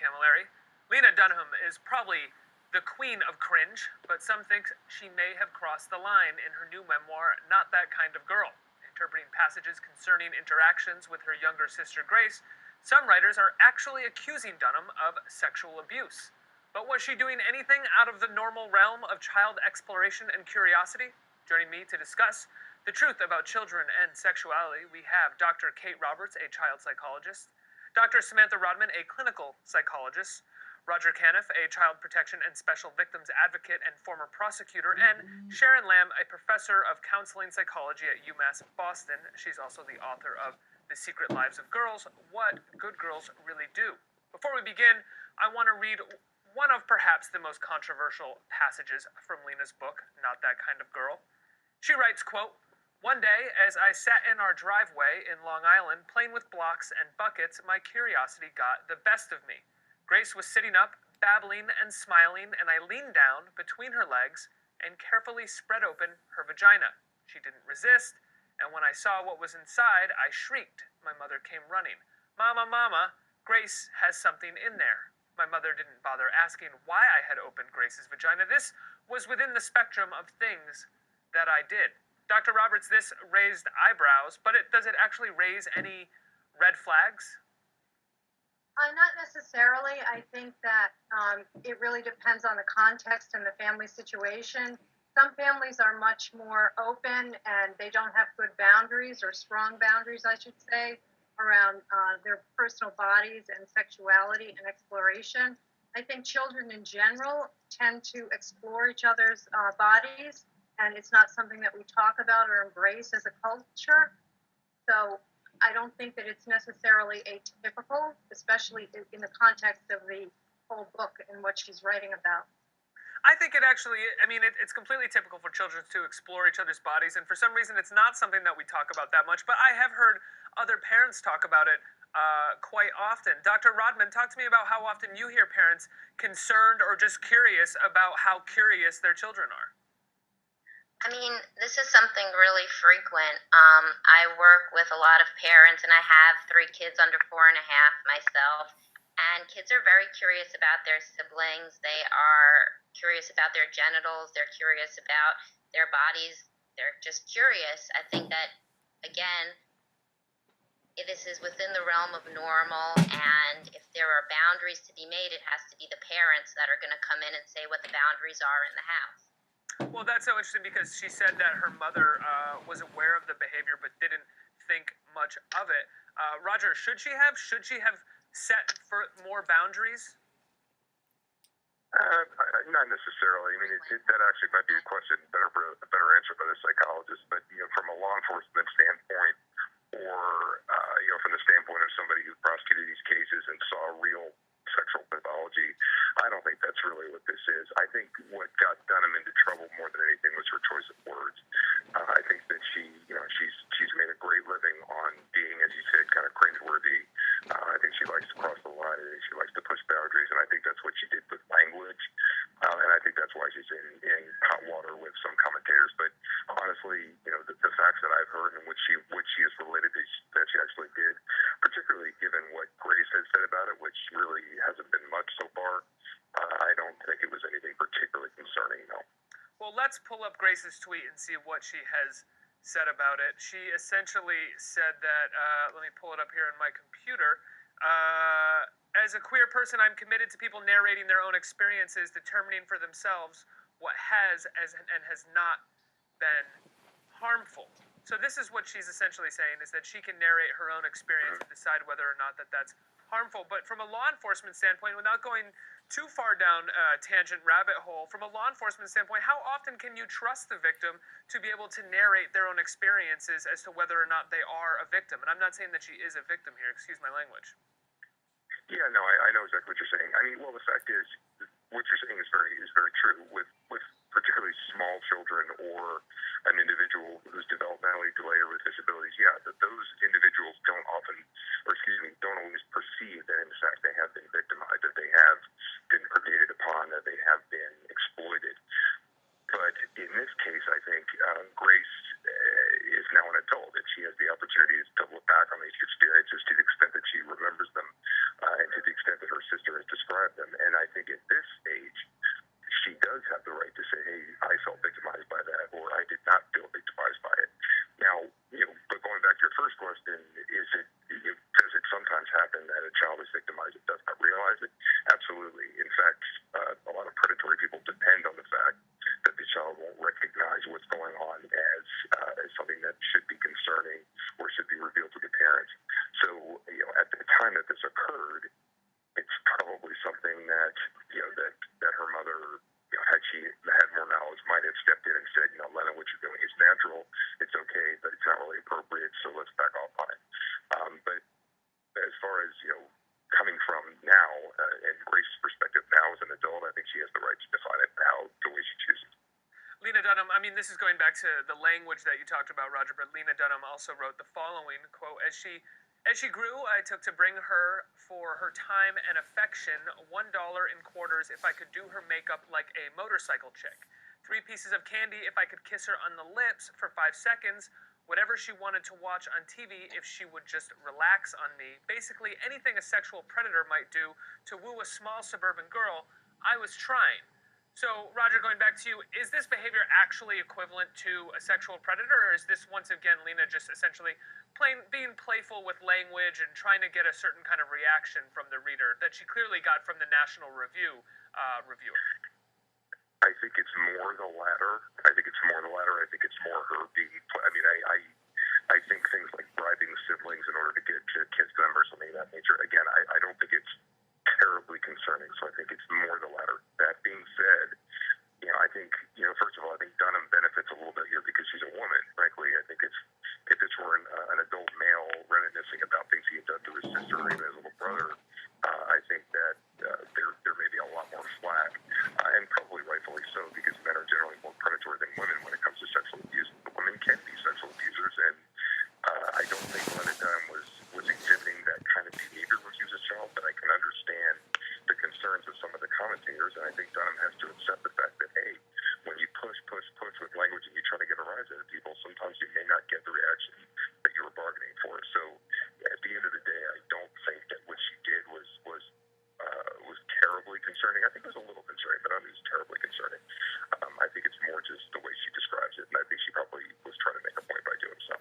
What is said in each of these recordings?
Camilleri. Lena Dunham is probably the queen of cringe, but some think she may have crossed the line in her new memoir, Not That Kind of Girl. Interpreting passages concerning interactions with her younger sister Grace, some writers are actually accusing Dunham of sexual abuse. But was she doing anything out of the normal realm of child exploration and curiosity? Joining me to discuss the truth about children and sexuality, we have Dr. Kate Roberts, a child psychologist, Dr. Samantha Rodman, a clinical psychologist, Roger Caniff, a child protection and special victims advocate and former prosecutor, and Sharon Lamb, a professor of counseling psychology at UMass Boston. She's also the author of The Secret Lives of Girls, What Good Girls Really Do. Before we begin, I want to read one of perhaps the most controversial passages from Lena's book, Not That Kind of Girl. She writes, quote, "One day, as I sat in our driveway in Long Island, playing with blocks and buckets, my curiosity got the best of me. Grace was sitting up, babbling and smiling, and I leaned down between her legs and carefully spread open her vagina. She didn't resist, and when I saw what was inside, I shrieked. My mother came running. 'Mama, Mama, Grace has something in there.' My mother didn't bother asking why I had opened Grace's vagina. This was within the spectrum of things that I did." Dr. Roberts, this raised eyebrows, but does it actually raise any red flags? Not necessarily. I think that it really depends on the context and the family situation. Some families are much more open and they don't have good boundaries, or strong boundaries, I should say, around their personal bodies and sexuality and exploration. I think children in general tend to explore each other's bodies, and it's not something that we talk about or embrace as a culture. So I don't think that it's necessarily atypical, especially in the context of the whole book and what she's writing about. I think it actually, it's completely typical for children to explore each other's bodies, and for some reason it's not something that we talk about that much, but I have heard other parents talk about it quite often. Dr. Rodman, talk to me about how often you hear parents concerned or just curious about how curious their children are. This is something really frequent. I work with a lot of parents, and I have 3 kids under 4.5 myself. And kids are very curious about their siblings. They are curious about their genitals. They're curious about their bodies. They're just curious. I think that, again, this is within the realm of normal. And if there are boundaries to be made, it has to be the parents that are going to come in and say what the boundaries are in the house. Well, that's so interesting because she said that her mother was aware of the behavior but didn't think much of it. Roger, should she have set for more boundaries? Not necessarily. That actually might be a question better answered by the psychologist. But from a law enforcement standpoint, or from the standpoint of somebody who prosecuted these cases and saw real sexual pathology, I don't think that's really what this is. I think what got Dunham into trouble more than anything was her choice of words. I think that she's made a great living on being, as you said, kind of cringeworthy. I think she likes to cross the line, and she likes to push boundaries, and I think that's what she did with language. And I think that's why she's in hot water with some commentators. But honestly, the facts that I've heard and what she has related that she actually did, particularly given what Grace has said about it, which really hasn't been much so far, I don't think it was anything particularly concerning, no. Well, let's pull up Grace's tweet and see what she has said about it. She essentially said that, let me pull it up here on my computer. As a queer person, I'm committed to people narrating their own experiences, determining for themselves what has and has not been harmful. So this is what she's essentially saying, is that she can narrate her own experience and decide whether or not that's harmful. But from a law enforcement standpoint, without going too far down a tangent rabbit hole, from a law enforcement standpoint, how often can you trust the victim to be able to narrate their own experiences as to whether or not they are a victim? And I'm not saying that she is a victim here, excuse my language. Yeah, no, I know exactly what you're saying. The fact is, what you're saying is very true. With particularly small children or an individual who's developmentally delayed or with disabilities, those individuals don't always perceive that in fact they have been victimized, that they have been predated upon, that they have been exploited. But in this case, I think Grace is now an adult, and she has the opportunity to look back on these experiences to the extent that she remembers them, and to the extent that her sister has was victimized and does not realize it? Absolutely. In fact, a lot of predatory people depend on the fact that the child won't recognize what's going on as something that should be concerning or should be revealed to the parents. So, at the time that this occurred, it's probably something that, that her mother, had she had more knowledge, might have stepped in and said, Lena, what you're doing is natural. It's okay, but it's not really appropriate, so let's back off on it. But as far as, coming from now, and Grace's perspective now as an adult, I think she has the right to define it now the way she chooses. Lena Dunham, I mean, this is going back to the language that you talked about, Roger, but Lena Dunham also wrote the following, quote, As she grew, I took to bring her for her time and affection $1 in quarters if I could do her makeup like a motorcycle chick. 3 pieces of candy if I could kiss her on the lips for 5 seconds. Whatever she wanted to watch on TV if she would just relax on me. Basically, anything a sexual predator might do to woo a small suburban girl, I was trying. So, Roger, going back to you, is this behavior actually equivalent to a sexual predator, or is this, once again, Lena just essentially being playful with language and trying to get a certain kind of reaction from the reader that she clearly got from the National Review reviewer? I think it's more the latter. I think it's more her being. I think things like bribing siblings in order to get kids to them or something of that nature. Again, I don't think it's terribly concerning. So I think it's more the latter. That being said, I think first of all, I think Dunham benefits a little bit here because she's a woman. Frankly, I think if this were an adult male reminiscing about things he had done to his sister or even his little brother, I think that there may be a lot more flack, and probably rightfully so, because men are generally more predatory than women when it comes to sexual abuse. But women can be sexual abusers, and I don't think Lena Dunham was exhibiting that kind of behavior when she was a child, but I can understand the concerns of some of the commentators, and I think Dunham has to accept the fact that, hey, when you push with language and you try to get a rise out of people, sometimes you may not get the reaction that you were bargaining for. So at the end of the day, I don't think that what she did was terribly concerning. I think it was a little concerning, but I don't think it's terribly concerning. I think it's more just the way she describes it, and I think she probably was trying to make a point by doing so.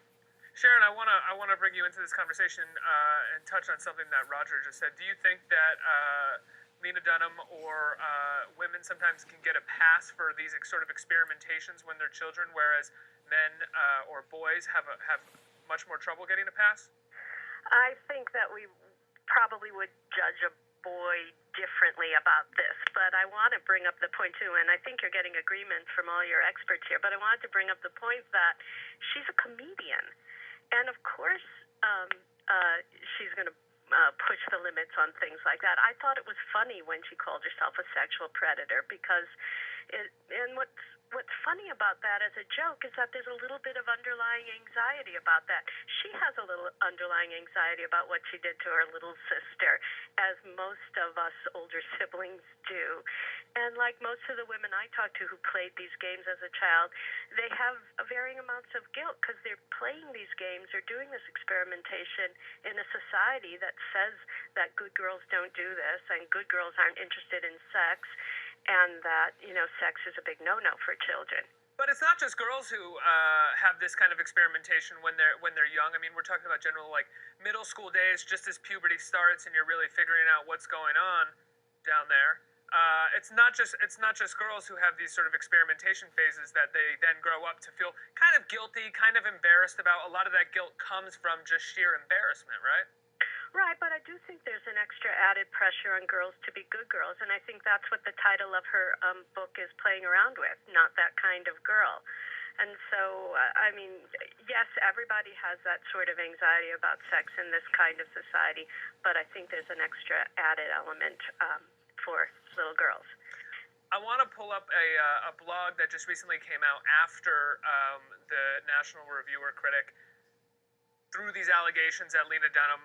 Sharon, I wanna bring you into this conversation and touch on something that Roger just said. Do you think that Lena Dunham or women sometimes can get a pass for these sort of experimentations when they're children, whereas men or boys have much more trouble getting a pass? I think that we probably would judge a boy differently about this, but I want to bring up the point too, and I think you're getting agreement from all your experts here, but I wanted to bring up the point that she's a comedian, and of course she's going to push the limits on things like that. I thought it was funny when she called herself a sexual predator because what's funny about that as a joke is that there's a little bit of underlying anxiety about that. She has a little underlying anxiety about what she did to her little sister, as most of us older siblings do. And like most of the women I talked to who played these games as a child, they have varying amounts of guilt because they're playing these games or doing this experimentation in a society that says that good girls don't do this and good girls aren't interested in sex, and that, sex is a big no-no for children. But it's not just girls who have this kind of experimentation when they're young. I mean, we're talking about general middle school days, just as puberty starts, and you're really figuring out what's going on down there. It's not just girls who have these sort of experimentation phases that they then grow up to feel kind of guilty, kind of embarrassed about. A lot of that guilt comes from just sheer embarrassment, right? Right, but I do think there's an extra added pressure on girls to be good girls, and I think that's what the title of her book is playing around with, Not That Kind of Girl. And so, yes, everybody has that sort of anxiety about sex in this kind of society, but I think there's an extra added element for little girls. I want to pull up a blog that just recently came out after the National Reviewer critic threw these allegations at Lena Dunham.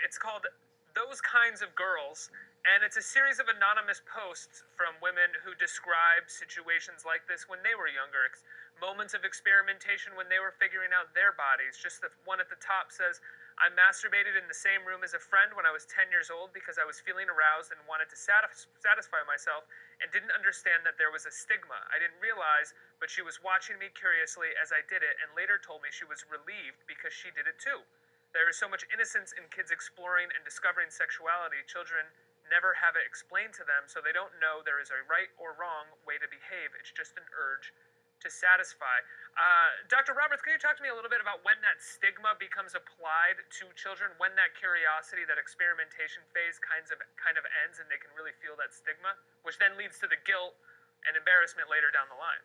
It's called Those Kinds of Girls, and it's a series of anonymous posts from women who describe situations like this when they were younger. Moments of experimentation when they were figuring out their bodies. Just the one at the top says, I masturbated in the same room as a friend when I was 10 years old because I was feeling aroused and wanted to satisfy myself and didn't understand that there was a stigma. I didn't realize, but she was watching me curiously as I did it and later told me she was relieved because she did it too. There is so much innocence in kids exploring and discovering sexuality. Children never have it explained to them, so they don't know there is a right or wrong way to behave. It's just an urge to satisfy. Dr. Roberts, can you talk to me a little bit about when that stigma becomes applied to children, when that curiosity, that experimentation phase kind of ends and they can really feel that stigma, which then leads to the guilt and embarrassment later down the line?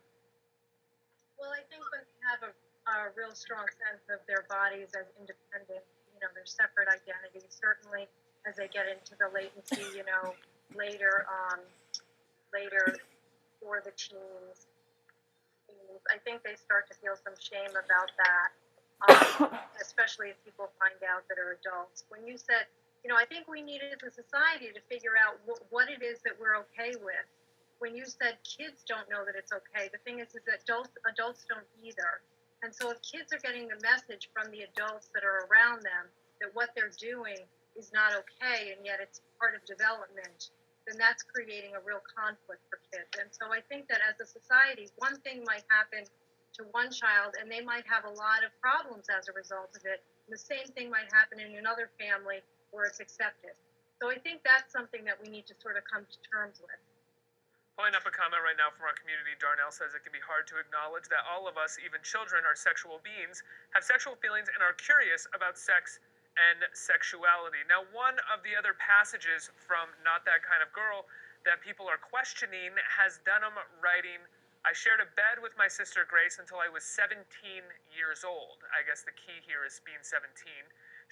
Well, I think when they have a real strong sense of their bodies as independent, their separate identities, certainly as they get into the latency, later, later for the teens, I think they start to feel some shame about that, especially if people find out that are adults. When you said, I think we need as a society to figure out what it is that we're okay with. When you said kids don't know that it's okay, the thing is that adults don't either. And so if kids are getting the message from the adults that are around them that what they're doing is not okay, and yet it's part of development, then that's creating a real conflict for kids. And so I think that as a society, one thing might happen to one child and they might have a lot of problems as a result of it. And the same thing might happen in another family where it's accepted. So I think that's something that we need to sort of come to terms with. Pulling up a comment right now from our community, Darnell says it can be hard to acknowledge that all of us, even children, are sexual beings, have sexual feelings, and are curious about sex and sexuality. Now, one of the other passages from Not That Kind of Girl that people are questioning has Dunham writing, I shared a bed with my sister Grace until I was 17 years old. I guess the key here is being 17.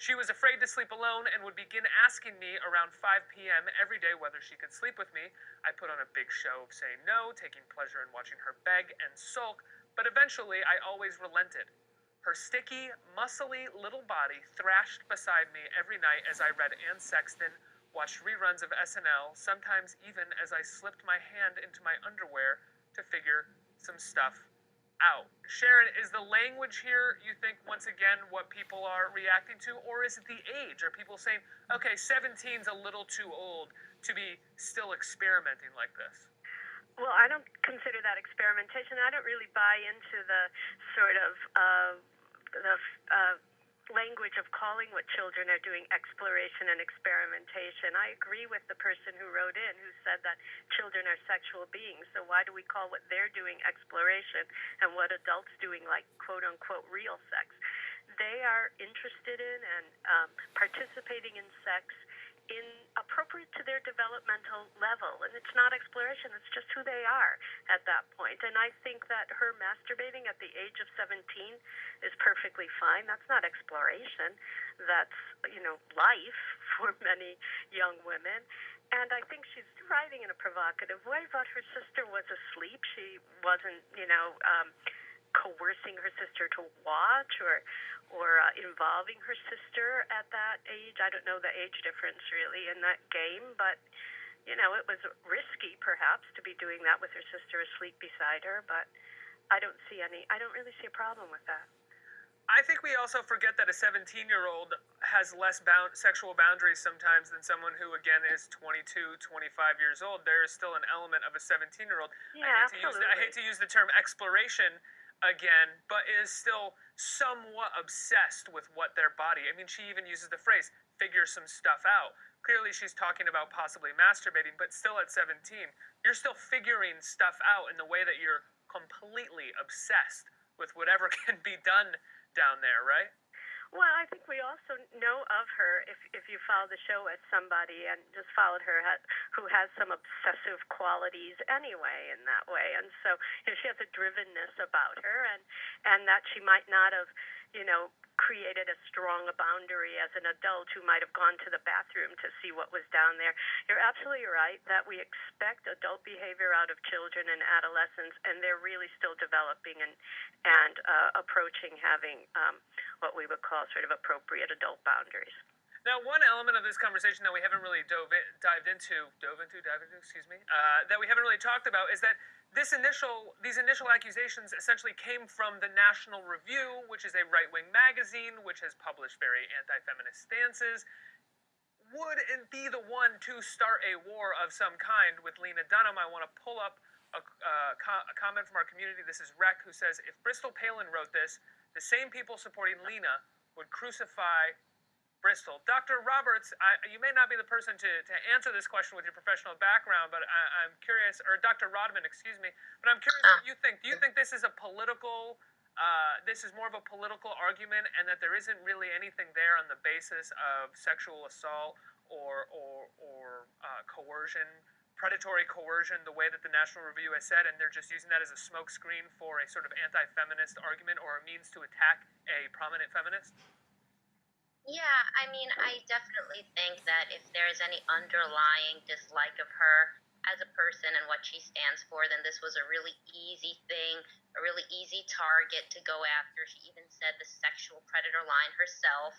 She was afraid to sleep alone and would begin asking me around 5 p.m. every day whether she could sleep with me. I put on a big show of saying no, taking pleasure in watching her beg and sulk, but eventually I always relented. Her sticky, muscly little body thrashed beside me every night as I read Anne Sexton, watched reruns of SNL, sometimes even as I slipped my hand into my underwear to figure some stuff out. Sharon, is the language here, you think, once again, what people are reacting to, or is it the age? Are people saying, okay, 17's a little too old to be still experimenting like this? Well, I don't consider that experimentation. I don't really buy into the sort of language of calling what children are doing exploration and experimentation. I agree with the person who wrote in who said that children are sexual beings, so why do we call what they're doing exploration and what adults doing like quote-unquote real sex? They are interested in and participating in sex in appropriate to their developmental level, and it's not exploration, it's just who they are at that point. And I think that her masturbating at the age of 17 is perfectly fine. That's not exploration, that's life for many young women. And I think she's writing in a provocative way, but her sister was asleep. She wasn't coercing her sister to watch or involving her sister at that age. I don't know the age difference really in that game, but it was risky perhaps to be doing that with her sister asleep beside her, but I don't really see a problem with that. I think we also forget that a 17-year-old has less sexual boundaries sometimes than someone who, again, is 22, 25 years old. There is still an element of a 17-year-old. Yeah, I hate to use the term exploration again, but is still somewhat obsessed with what their body. I mean, she even uses the phrase, figure some stuff out. Clearly she's talking about possibly masturbating, but still at 17, you're still figuring stuff out in the way that you're completely obsessed with whatever can be done down there, right? Well, I think we also know of her, if you follow the show, as somebody and just followed her who has some obsessive qualities anyway in that way. And so she has a drivenness about her, and that she might not have, created a strong boundary as an adult who might have gone to the bathroom to see what was down there. You're absolutely right that we expect adult behavior out of children and adolescents, and they're really still developing and approaching having what we would call sort of appropriate adult boundaries. Now, one element of this conversation that we haven't really dived into, that we haven't really talked about is that these initial accusations essentially came from the National Review, which is a right-wing magazine, which has published very anti-feminist stances. Would it be the one to start a war of some kind with Lena Dunham? I want to pull up a comment from our community. This is Rec, who says, if Bristol Palin wrote this, the same people supporting Lena would crucify Bristol. Dr. Roberts, you may not be the person to answer this question with your professional background, but I'm curious, or Dr. Rodman, excuse me, but I'm curious what you think. Do you think this is a political, this is more of a political argument, and that there isn't really anything there on the basis of sexual assault or coercion, predatory coercion, the way that the National Review has said, and they're just using that as a smokescreen for a sort of anti-feminist argument or a means to attack a prominent feminist? Yeah, I mean, I definitely think that if there is any underlying dislike of her as a person and what she stands for, then this was a really easy thing, a really easy target to go after. She even said the sexual predator line herself.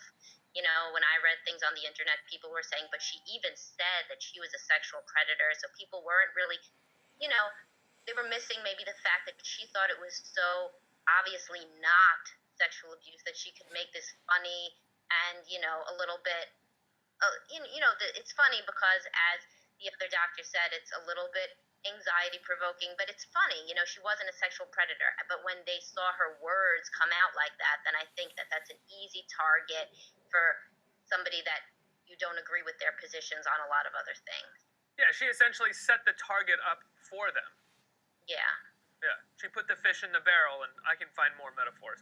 You know, when I read things on the internet, people were saying, but she even said that she was a sexual predator. So people weren't really, you know, they were missing maybe the fact that she thought it was so obviously not sexual abuse that she could make this funny and a little bit it's funny because, as the other doctor said, it's a little bit anxiety provoking, but it's funny. She wasn't a sexual predator, but when they saw her words come out like that, then I think that that's an easy target for somebody that you don't agree with their positions on a lot of other things. Yeah, she essentially set the target up for them. Yeah. Yeah, she put the fish in the barrel, and I can find more metaphors.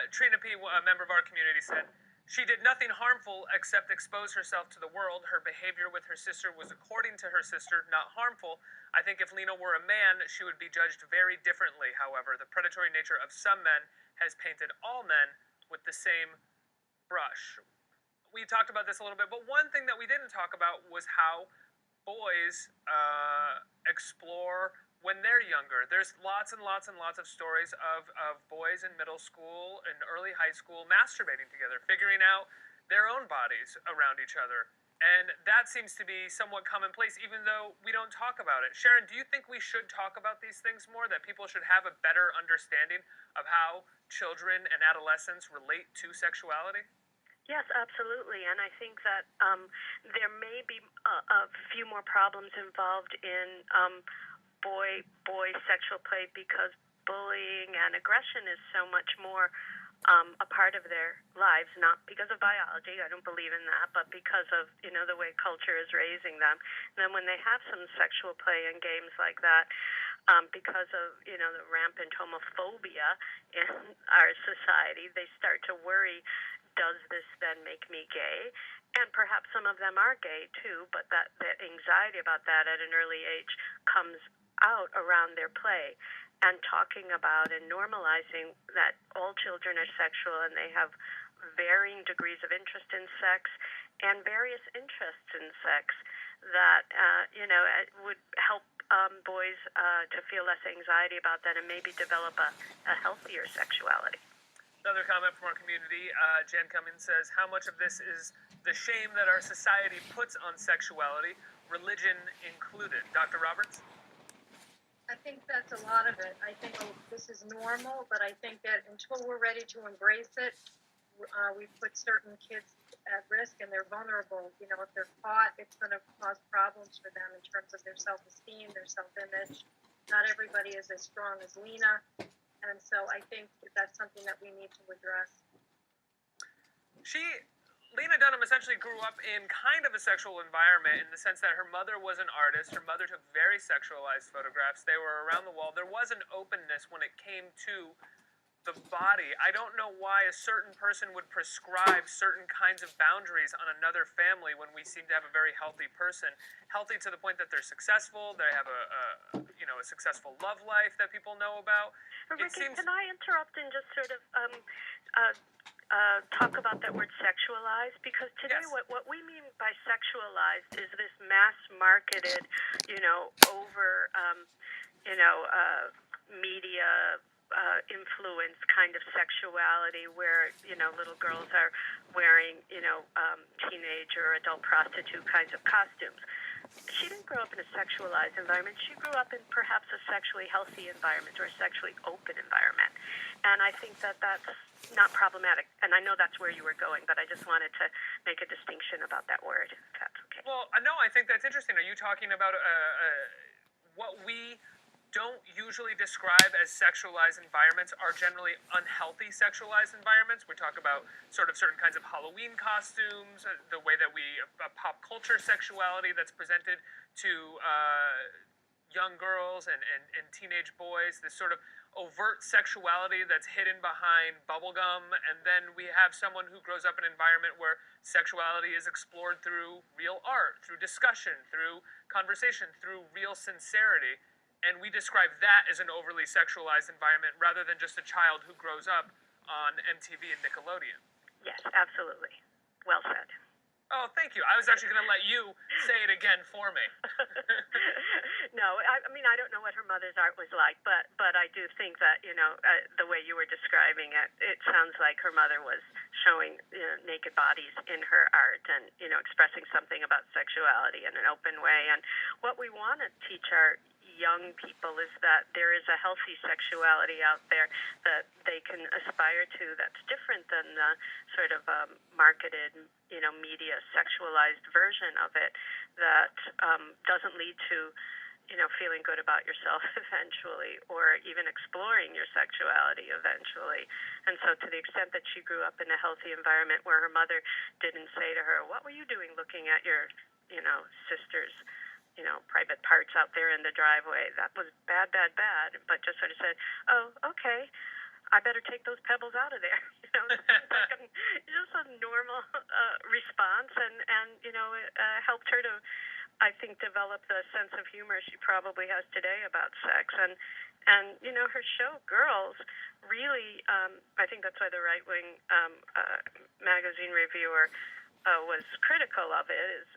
Trina P., a member of our community, said, she did nothing harmful except expose herself to the world. Her behavior with her sister was, according to her sister, not harmful. I think if Lena were a man, she would be judged very differently. However, the predatory nature of some men has painted all men with the same brush. We talked about this a little bit, but one thing that we didn't talk about was how boys explore when they're younger. There's lots and lots and lots of stories of boys in middle school and early high school masturbating together, figuring out their own bodies around each other. And that seems to be somewhat commonplace, even though we don't talk about it. Sharon, do you think we should talk about these things more, that people should have a better understanding of how children and adolescents relate to sexuality? Yes, absolutely. And I think that there may be a few more problems involved in boy sexual play because bullying and aggression is so much more a part of their lives, not because of biology, I don't believe in that, but because of, the way culture is raising them. And then when they have some sexual play in games like that, because of, the rampant homophobia in our society, they start to worry, does this then make me gay? And perhaps some of them are gay too, but that anxiety about that at an early age comes out around their play. And talking about and normalizing that all children are sexual and they have varying degrees of interest in sex and various interests in sex, that it would help boys to feel less anxiety about that and maybe develop a healthier sexuality. Another comment from our community, Jan Cummins says, how much of this is the shame that our society puts on sexuality, religion included? Dr. Roberts? I think that's a lot of it. I think this is normal, but I think that until we're ready to embrace it, we put certain kids at risk and they're vulnerable. If they're caught, it's going to cause problems for them in terms of their self-esteem, their self-image. Not everybody is as strong as Lena. And so I think that's something that we need to address. Lena Dunham essentially grew up in kind of a sexual environment in the sense that her mother was an artist. Her mother took very sexualized photographs. They were around the wall. There was an openness when it came to the body. I don't know why a certain person would prescribe certain kinds of boundaries on another family when we seem to have a very healthy person. Healthy to the point that they're successful, they have a successful love life that people know about. Ricky, can I interrupt and just sort of talk about that word sexualized? Because today, yes. what we mean by sexualized is this mass-marketed, over, media influence kind of sexuality where, little girls are wearing, teenage or adult prostitute kinds of costumes. She didn't grow up in a sexualized environment. She grew up in perhaps a sexually healthy environment or a sexually open environment. And I think that that's not problematic. And I know that's where you were going, but I just wanted to make a distinction about that word, if that's okay. Well, no, I think that's interesting. Are you talking about what we don't usually describe as sexualized environments are generally unhealthy sexualized environments. We talk about sort of certain kinds of Halloween costumes, the way that we pop culture sexuality that's presented to young girls and teenage boys, this sort of overt sexuality that's hidden behind bubblegum, and then we have someone who grows up in an environment where sexuality is explored through real art, through discussion, through conversation, through real sincerity. And we describe that as an overly sexualized environment rather than just a child who grows up on MTV and Nickelodeon. Yes, absolutely. Well said. Oh, thank you. I was actually going to let you say it again for me. No, I mean, I don't know what her mother's art was like, but I do think that, the way you were describing it, it sounds like her mother was showing naked bodies in her art and, expressing something about sexuality in an open way. And what we want to teach our young people is that there is a healthy sexuality out there that they can aspire to that's different than the sort of marketed, media sexualized version of it that doesn't lead to, feeling good about yourself eventually, or even exploring your sexuality eventually. And so to the extent that she grew up in a healthy environment where her mother didn't say to her, "What were you doing looking at your, sister's private parts out there in the driveway? That was bad, bad, bad," but just sort of said, "Oh, okay, I better take those pebbles out of there." Like just a normal response, and it helped her to, I think, develop the sense of humor she probably has today about sex. And her show Girls really, I think that's why the right wing magazine reviewer was critical of it.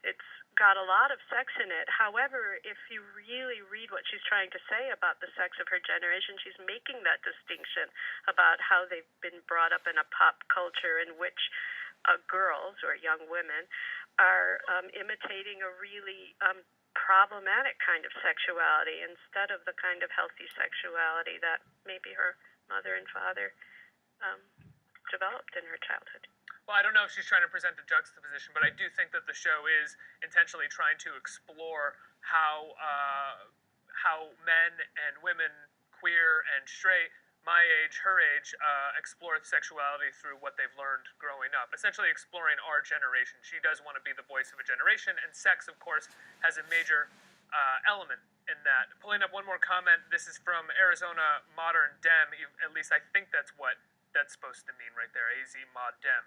It's got a lot of sex in it. However, if you really read what she's trying to say about the sex of her generation, she's making that distinction about how they've been brought up in a pop culture in which girls or young women are imitating a really problematic kind of sexuality instead of the kind of healthy sexuality that maybe her mother and father developed in her childhood. Well, I don't know if she's trying to present a juxtaposition, but I do think that the show is intentionally trying to explore how men and women, queer and straight, my age, her age, explore sexuality through what they've learned growing up. Essentially exploring our generation. She does want to be the voice of a generation, and sex, of course, has a major element in that. Pulling up one more comment. This is from Arizona Modern Dem. At least I think that's what that's supposed to mean right there. AZ Mod Dem.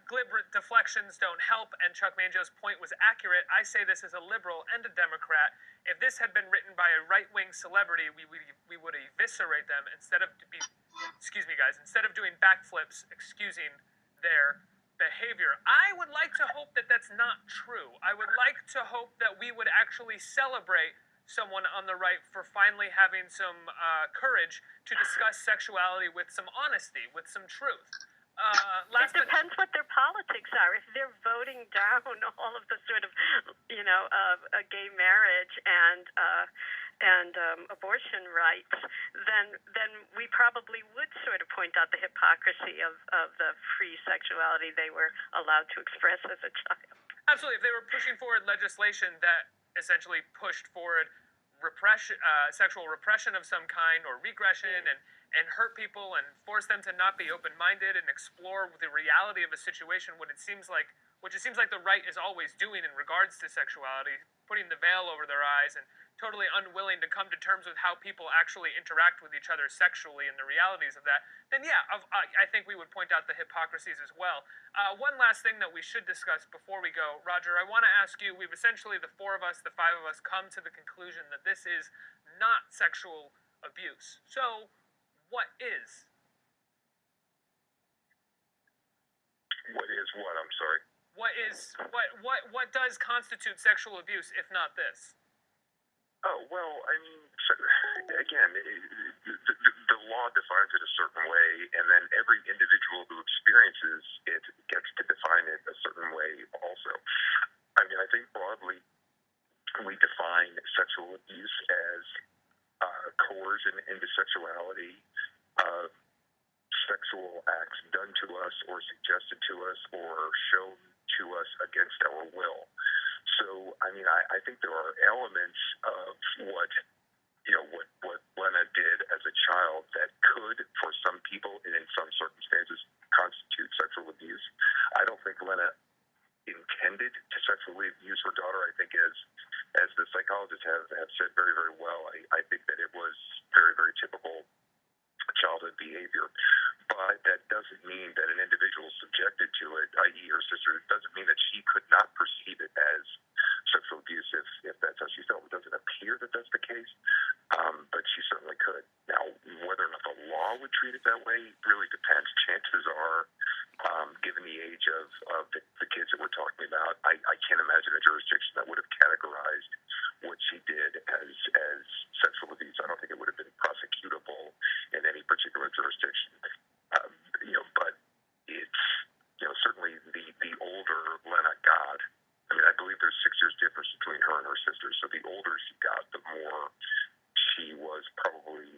Glib deflections don't help, and Chuck Mangio's point was accurate. I say this as a liberal and a Democrat. If this had been written by a right-wing celebrity, we would eviscerate them instead of instead of doing backflips excusing their behavior. I would like to hope that that's not true. I would like to hope that we would actually celebrate someone on the right for finally having some courage to discuss sexuality with some honesty, with some truth. It depends what their politics are. If they're voting down all of the sort of, a gay marriage and abortion rights, then we probably would sort of point out the hypocrisy of the free sexuality they were allowed to express as a child. Absolutely. If they were pushing forward legislation that essentially pushed forward sexual repression of some kind, or regression, and hurt people and force them to not be open-minded and explore the reality of a situation, which it seems like the right is always doing in regards to sexuality, putting the veil over their eyes and totally unwilling to come to terms with how people actually interact with each other sexually and the realities of that, then yeah, I think we would point out the hypocrisies as well. One last thing that we should discuss before we go, Roger, I want to ask you, we've essentially, the five of us, come to the conclusion that this is not sexual abuse. So, what is? What is what? I'm sorry. What does constitute sexual abuse if not this? Oh, well, I mean, again, the law defines it a certain way, and then every individual who experiences it gets to define it a certain way also. I mean, I think broadly we define sexual abuse as coercion into sexuality, sexual acts done to us or suggested to us or shown to us against our will. So, I mean, I think there are elements of what what Lena did as a child that could, for some people and in some circumstances, constitute sexual abuse. I don't think Lena intended to sexually abuse her daughter. I think, as the psychologists have said very, very well, I think that it was very, very typical childhood behavior. But that doesn't mean that an individual subjected to it, i.e. her sister, it doesn't mean that she could not perceive it as sexual abuse if that's how she felt. It doesn't appear that that's the case, but she certainly could. Now, whether or not the law would treat it that way really depends. Chances are, given the age of the kids that we're talking about, I can't imagine a jurisdiction that would have categorized what she did as sexual abuse. I don't think it would have been prosecutable in any particular jurisdiction. But it's, certainly the older Lena got, I mean, I believe there's 6 years difference between her and her sister. So the older she got, the more she was probably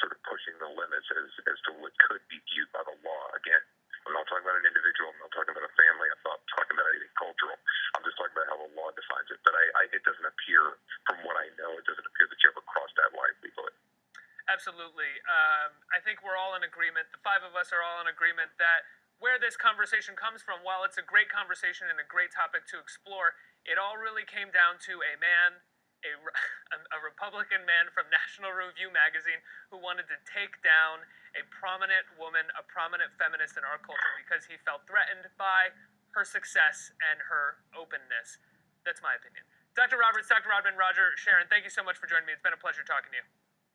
sort of pushing the limits as to what could be viewed by the law. Again, I'm not talking about an individual. I'm not talking about a family. I'm not talking about anything cultural. I'm just talking about how the law defines it. But it doesn't appear, from what I know, it doesn't appear that you ever crossed that line legally. Absolutely. I think we're all in agreement. The 5 of us are all in agreement that where this conversation comes from, while it's a great conversation and a great topic to explore, it all really came down to a man, a Republican man from National Review magazine who wanted to take down a prominent woman, a prominent feminist in our culture because he felt threatened by her success and her openness. That's my opinion. Dr. Roberts, Dr. Rodman, Roger, Sharon, thank you so much for joining me. It's been a pleasure talking to you.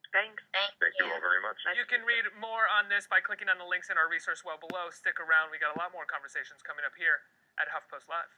Thanks. Thank you all very much. You can read more on this by clicking on the links in our resource well below. Stick around. We got a lot more conversations coming up here at HuffPost Live.